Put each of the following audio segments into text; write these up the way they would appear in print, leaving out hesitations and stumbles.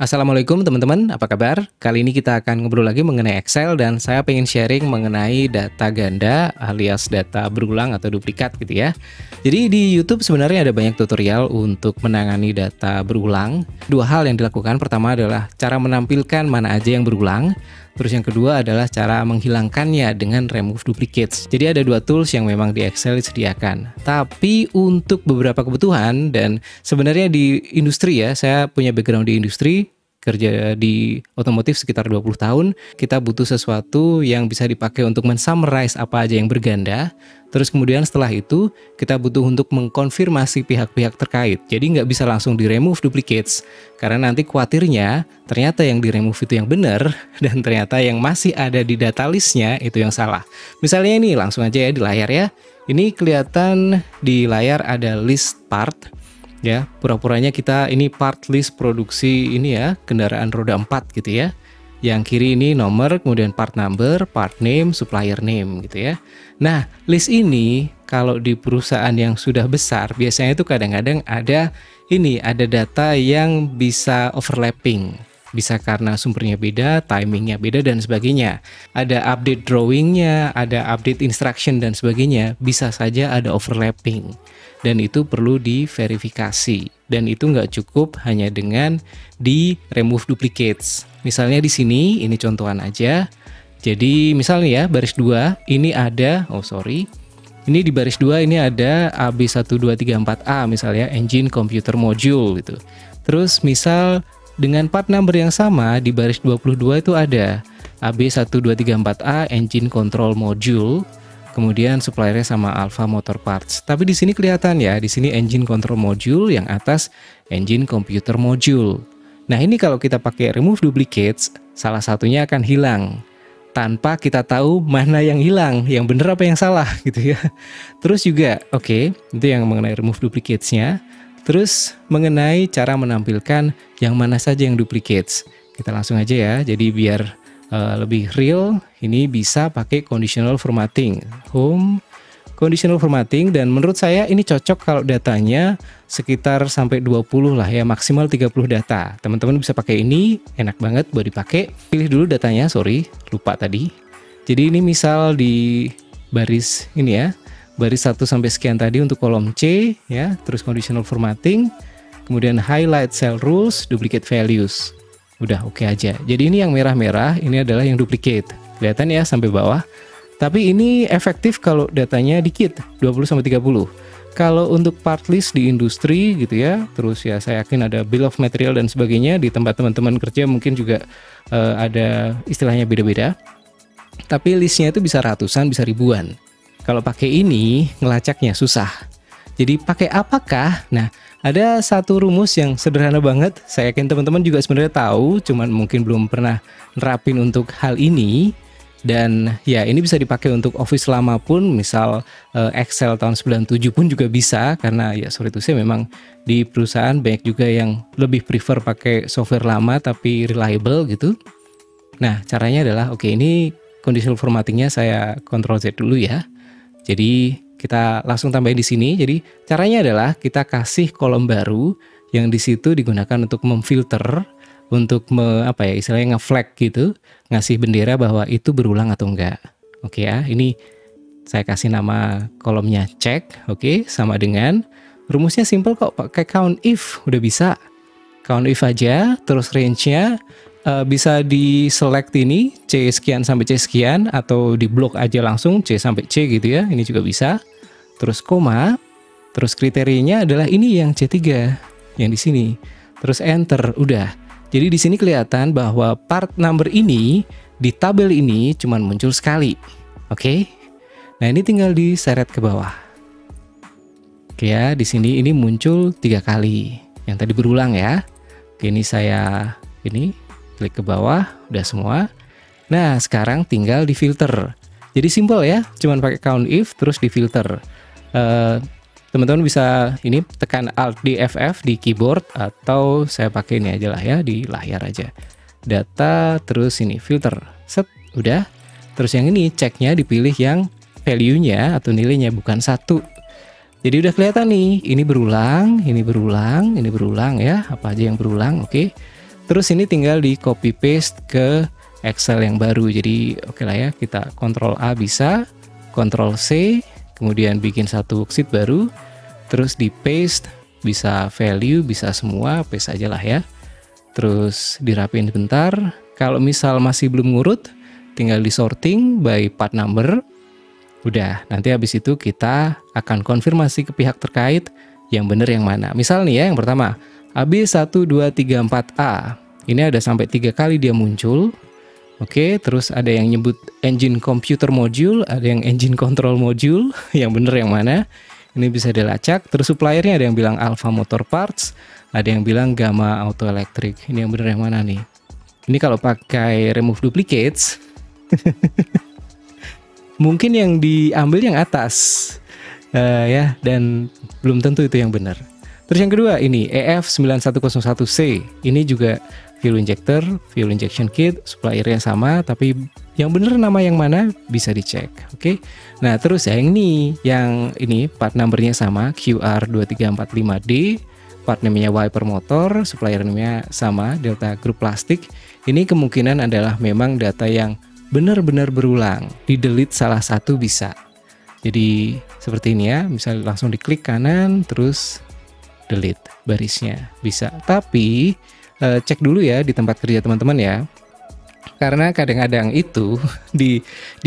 Assalamualaikum teman-teman, apa kabar? Kali ini kita akan ngobrol lagi mengenai Excel dan saya pengen sharing mengenai data ganda alias data berulang atau duplikat gitu ya. Jadi di YouTube sebenarnya ada banyak tutorial untuk menangani data berulang. Dua hal yang dilakukan, pertama adalah cara menampilkan mana aja yang berulang. Terus yang kedua adalah cara menghilangkannya dengan remove duplicates. Jadi ada dua tools yang memang di Excel disediakan. Tapi untuk beberapa kebutuhan dan sebenarnya di industri ya, saya punya background di industri, kerja di otomotif sekitar 20 tahun, kita butuh sesuatu yang bisa dipakai untuk men-summarize apa aja yang berganda. Terus kemudian setelah itu, kita butuh untuk mengkonfirmasi pihak-pihak terkait. Jadi nggak bisa langsung di-remove duplicates, karena nanti khawatirnya ternyata yang di-remove itu yang benar, dan ternyata yang masih ada di data listnya itu yang salah. Misalnya ini, langsung aja ya di layar ya. Ini kelihatan di layar ada list part. Ya, pura-puranya kita ini part list produksi ini ya, kendaraan roda 4 gitu ya. Yang kiri ini nomor, kemudian part number, part name, supplier name gitu ya. Nah, list ini kalau di perusahaan yang sudah besar, biasanya itu kadang-kadang ada data yang bisa overlapping. Bisa karena sumbernya beda, timingnya beda, dan sebagainya. Ada update drawingnya, ada update instruction, dan sebagainya. Bisa saja ada overlapping. Dan itu perlu diverifikasi. Dan itu nggak cukup hanya dengan di remove duplicates. Misalnya di sini, ini contohan aja. Jadi misalnya ya, baris 2, ini ada, ini di baris 2 ini ada AB1234A misalnya, engine computer module gitu. Terus misal dengan part number yang sama di baris 22 itu ada AB1234A engine control module. Kemudian suppliernya sama Alpha Motor Parts. Tapi di sini kelihatan ya, di sini engine control module, yang atas engine computer module. Nah, ini kalau kita pakai remove duplicates, salah satunya akan hilang tanpa kita tahu mana yang hilang, yang benar apa yang salah gitu ya. Terus juga, itu yang mengenai remove duplicates-nya. Terus mengenai cara menampilkan yang mana saja yang duplicates. Kita langsung aja ya, jadi biar lebih real, ini bisa pakai conditional formatting, home conditional formatting, dan menurut saya ini cocok kalau datanya sekitar sampai 20 lah ya, maksimal 30 data. Teman-teman bisa pakai ini, enak banget buat dipakai. Pilih dulu datanya, lupa tadi. Jadi ini misal di baris ini ya, baris 1 sampai sekian tadi untuk kolom C ya, terus conditional formatting, kemudian highlight cell rules, duplicate values. Udah oke aja. Jadi ini yang merah-merah, ini adalah yang duplicate. Kelihatan ya sampai bawah. Tapi ini efektif kalau datanya dikit, 20-30. Kalau untuk part list di industri gitu ya, terus ya saya yakin ada bill of material dan sebagainya, di tempat teman-teman kerja mungkin juga ada istilahnya beda-beda. Tapi listnya itu bisa ratusan, bisa ribuan. Kalau pakai ini, ngelacaknya susah. Jadi pakai apakah? Nah, ada satu rumus yang sederhana banget, saya yakin teman-teman juga sebenarnya tahu, cuman mungkin belum pernah nerapin untuk hal ini. Dan ya ini bisa dipakai untuk Office lama pun, misal Excel tahun 97 pun juga bisa, karena ya sorry to say memang di perusahaan banyak juga yang lebih prefer pakai software lama tapi reliable gitu. Nah, caranya adalah, ini conditional formattingnya saya Ctrl Z dulu ya. Jadi kita langsung tambahin di sini. Jadi caranya adalah kita kasih kolom baru yang di situ digunakan untuk memfilter, untuk istilahnya nge-flag gitu, ngasih bendera bahwa itu berulang atau enggak. Oke ya, ini saya kasih nama kolomnya cek. Sama dengan rumusnya simple kok, pakai count if udah bisa. Count if aja, terus range-nya bisa di select ini C sekian sampai C sekian, atau di blok aja langsung C sampai C gitu ya, ini juga bisa. Terus koma, terus kriterianya adalah ini yang C3 yang di sini. Terus enter, udah. Jadi di sini kelihatan bahwa part number ini di tabel ini cuman muncul sekali. Nah, ini tinggal diseret ke bawah. Ya, di sini ini muncul 3 kali. Yang tadi berulang ya. Ini saya klik ke bawah, udah semua. Nah, sekarang tinggal di filter. Jadi simple ya, cuman pakai count if terus di filter. Teman-teman bisa tekan Alt di FF di keyboard, atau saya pakai ini aja lah ya, di layar aja. Data, terus ini filter, set, udah. Terus yang ini ceknya dipilih yang value-nya atau nilainya, bukan 1. Jadi udah kelihatan nih, ini berulang, ini berulang, ini berulang ya, apa aja yang berulang, Terus ini tinggal di copy paste ke Excel yang baru. Jadi oke lah ya, kita Ctrl A bisa, Ctrl C, kemudian bikin satu worksheet baru, terus di paste, bisa value, bisa semua, paste aja lah ya. Terus dirapiin bentar. Kalau misal masih belum ngurut, tinggal di sorting by part number. Udah, nanti habis itu kita akan konfirmasi ke pihak terkait yang benar yang mana. Misal nih ya, yang pertama, AB1234A. Ini ada sampai 3 kali dia muncul. Oke, terus ada yang nyebut engine computer module, ada yang engine control module, yang benar yang mana? Ini bisa dilacak. Terus suppliernya ada yang bilang Alpha Motor Parts, ada yang bilang Gamma Auto Electric. Ini yang benar yang mana nih? Ini kalau pakai remove duplicates, mungkin yang diambil yang atas. Ya, dan belum tentu itu yang benar. Terus yang kedua ini EF9101C, ini juga fuel injector, fuel injection kit, suppliernya sama, tapi yang benar nama yang mana bisa dicek. Oke. Nah, terus yang ini part numbernya sama, QR2345D, part name-nya Wiper Motor, supplier name-nya sama, Delta Group Plastik. Ini kemungkinan adalah memang data yang benar-benar berulang, di delete salah satu bisa. Jadi seperti ini ya, misalnya langsung diklik kanan terus delete barisnya bisa. Tapi cek dulu ya di tempat kerja teman-teman ya. Karena kadang-kadang itu di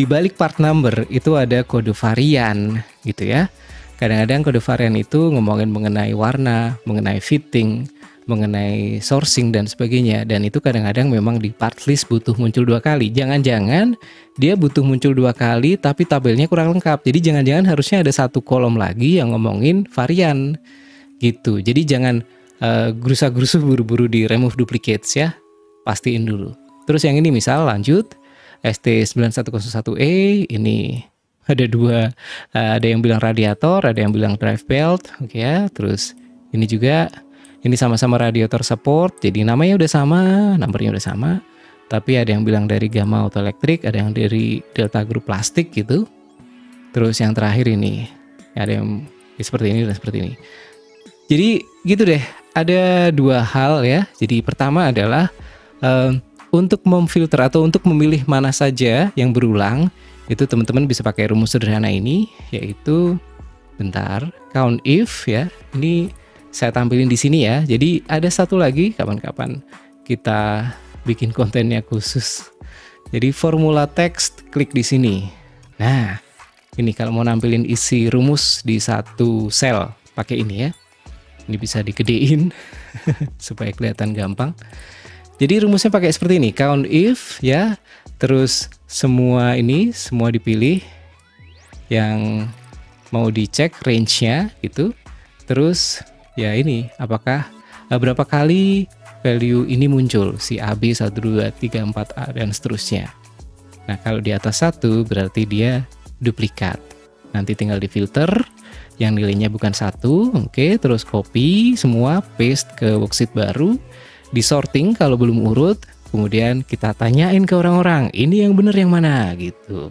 balik part number itu ada kode varian gitu ya. Kadang-kadang kode varian itu ngomongin mengenai warna, mengenai fitting, mengenai sourcing dan sebagainya, dan itu kadang-kadang memang di part list butuh muncul 2 kali. Jangan-jangan dia butuh muncul 2 kali tapi tabelnya kurang lengkap. Jadi jangan-jangan harusnya ada satu kolom lagi yang ngomongin varian gitu. Jadi jangan gerusa-gerusu buru-buru di remove duplicates ya. Pastiin dulu. Terus yang ini misal lanjut ST9101E, ini ada 2, ada yang bilang radiator, ada yang bilang drive belt, oke ya. Terus ini juga, ini sama-sama radiator support, jadi namanya udah sama, nomornya udah sama. Tapi ada yang bilang dari Gamma Auto Electric, ada yang dari Delta Group Plastik gitu. Terus yang terakhir ini, ada yang seperti ini dan seperti ini. Jadi gitu deh, ada 2 hal ya. Jadi pertama adalah untuk memfilter atau untuk memilih mana saja yang berulang, itu teman-teman bisa pakai rumus sederhana ini, yaitu bentar, count if ya. Ini saya tampilin di sini ya. Jadi ada satu lagi, kapan-kapan kita bikin kontennya khusus. Jadi formula text, klik di sini. Nah, ini kalau mau nampilin isi rumus di satu sel, pakai ini ya. Ini bisa digedein supaya kelihatan gampang. Jadi rumusnya pakai seperti ini, count if ya. Terus semua ini, semua dipilih yang mau dicek range-nya gitu. Terus ya ini, apakah berapa kali value ini muncul, si AB 1, 2, 3, 4A dan seterusnya. Nah kalau di atas 1 berarti dia duplikat. Nanti tinggal di filter yang nilainya bukan 1, oke. Terus copy semua, paste ke worksheet baru, di sorting kalau belum urut, kemudian kita tanyain ke orang-orang, ini yang benar yang mana gitu.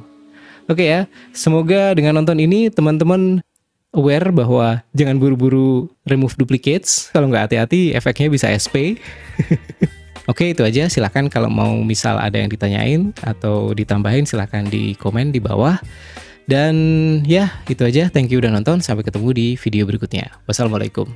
Oke ya, semoga dengan nonton ini teman-teman aware bahwa jangan buru-buru remove duplicates, kalau nggak hati-hati efeknya bisa SP. Oke, itu aja. Silahkan kalau mau misal ada yang ditanyain atau ditambahin, silahkan di komen di bawah. Dan ya, itu aja. Thank you udah nonton. Sampai ketemu di video berikutnya. Wassalamualaikum.